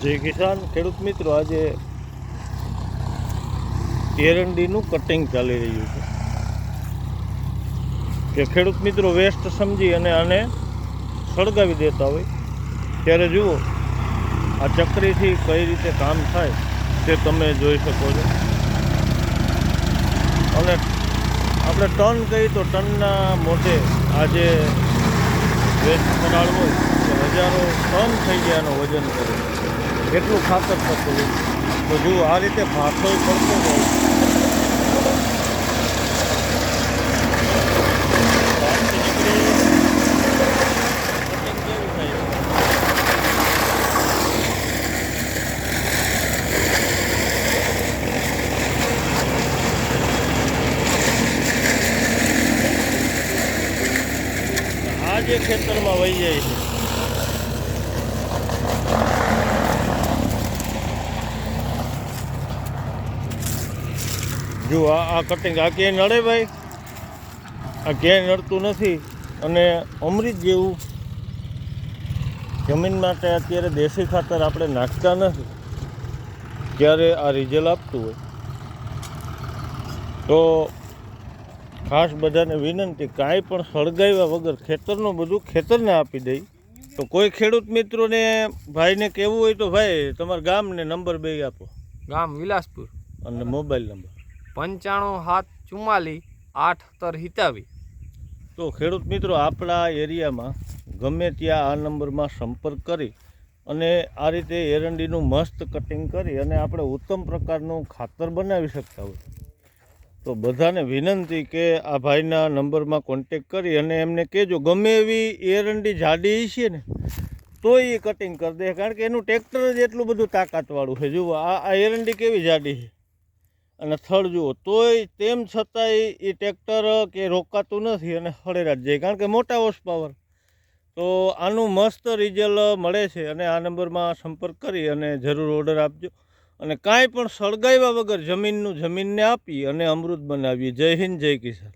જય કિસાન ખેડૂત મિત્રો, આજે એરંડીનું કટિંગ ચાલી રહ્યું છે કે ખેડૂત મિત્રો વેસ્ટ સમજી અને આને સળગાવી દેતા હોય ત્યારે જુઓ આ ચક્રીથી કઈ રીતે કામ થાય તે તમે જોઈ શકો છો. અને આપણે ટન કહીએ તો ટનના મોઢે આજે વેસ્ટ પડાળ હોય તો હજારો ટન થઈ ગયા એનું વજન કરે, એટલું ખાતર થતું હોય. તો જુઓ આ રીતે ભાથો પડતો હોય આ જે ખેતરમાં વહી જાય છે જો આ કટિંગ આ ક્યાંય નડે ભાઈ, આ ક્યાંય નડતું નથી. અને અમૃત જેવું જમીન માટે અત્યારે દેશી ખાતર આપણે નાખતા નથી ત્યારે આ રિઝલ્ટ આપતું હોય. તો ખાસ બધાને વિનંતી, કાંઈ પણ સળગાવ્યા વગર ખેતરનું બધું ખેતરને આપી દઈ. તો કોઈ ખેડૂત મિત્રોને ભાઈને કહેવું હોય તો ભાઈ તમારા ગામને નંબર 2 આપો. ગામ વિલાસપુર અને મોબાઈલ નંબર 95 7 44 8 તો ખેડૂત મિત્રો આપણા એરિયામાં ગમે ત્યાં આ નંબરમાં સંપર્ક કરી અને આ રીતે એરંડીનું મસ્ત કટિંગ કરી અને આપણે ઉત્તમ પ્રકારનું ખાતર બનાવી શકતા હોય. તો બધાને વિનંતી કે આ ભાઈના નંબરમાં કોન્ટેક કરી અને એમને કહેજો ગમે એવી એરંડી જાડી છે ને તો એ કટિંગ કરી દે, કારણ કે એનું ટ્રેક્ટર જ એટલું બધું તાકાતવાળું છે. જુઓ આ એરંડી કેવી જાડી છે અને થડ જુઓ, તોય તેમ છતાંય એ ટ્રેક્ટર કે રોકાતું નથી અને હળેરા જ જાય, કારણ કે મોટા હોર્સ પાવર. તો આનું મસ્ત રિઝલ્ટ મળે છે અને આ નંબરમાં સંપર્ક કરી અને જરૂર ઓર્ડર આપજો. અને કાંઈ પણ સળગાવ્યા વગર જમીનને આપી અને અમૃત બનાવીએ. જય હિન્દ, જય કિસાન.